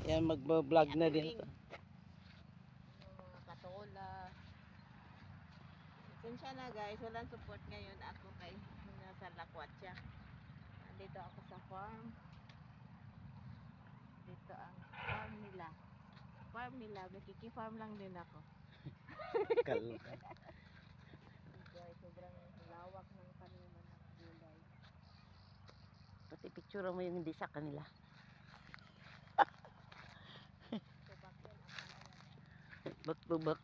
Yan, magbablog na din ito. Mga katola. Pasensya na guys, walang support ngayon ako kay nasa lakwat siya. Nandito ako sa farm. Dito ang farm nila. Farm nila, nakiki-farm lang din ako. Kaloka. Guys, sobrang lawak ng taniman ng gulay. Pati picture mo yung hindi sa kanila. Tubak yan ang palayan. Bak-bak.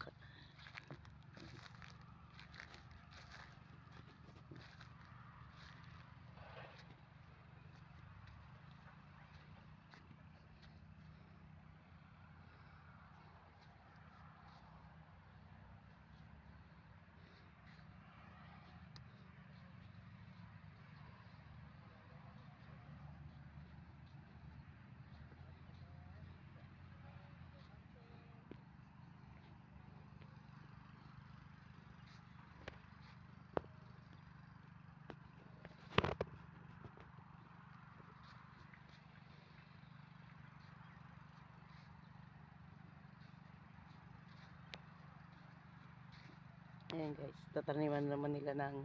Ayan guys, tataniman naman nila ng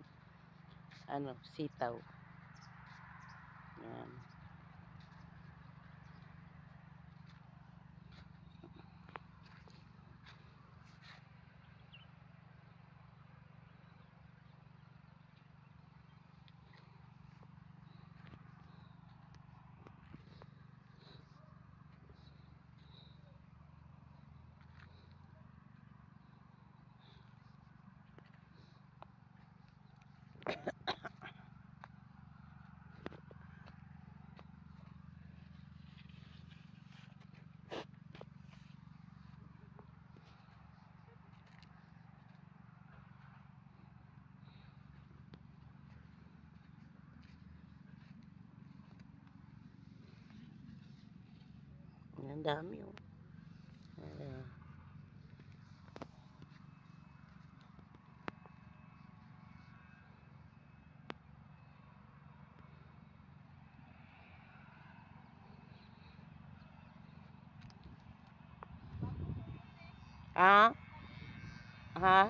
sitaw. Ayan. Ang dami oh. Ayan. Ah? Ha?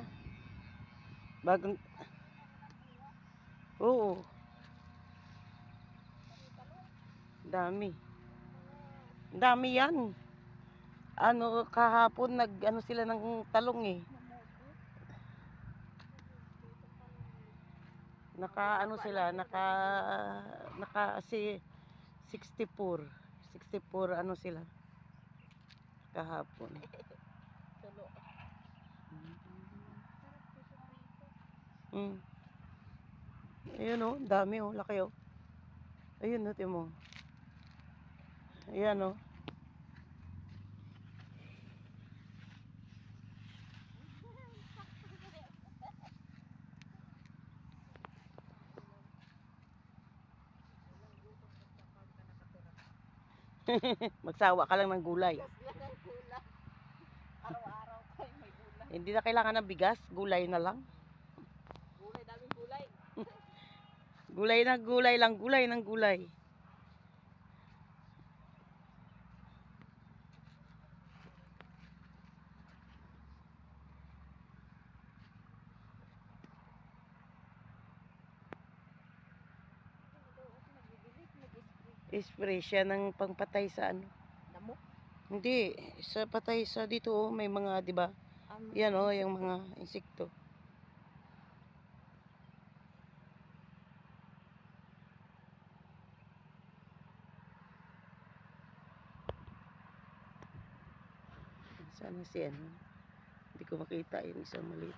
Bagong... Oo. Dami. Dami yan. Kahapon sila ng talong eh. Sila, si 64 sila kahapon. Tulo. Ayun oh, dami oh, laki oh. Ayun oh, timo. Ayan oh. Magsawa ka lang ng gulay. Araw-araw kayo may gulay. Hindi na kailangan ng bigas, gulay na lang. Gulay, daming gulay. Gulay na gulay lang, gulay ng gulay. Spray siya ng pangpatay sa Damo? Hindi, sa patay sa dito oh, may mga, 'di ba? Yan oh, yung mga insekto. Sana si Hindi ko makita yung isang maliit.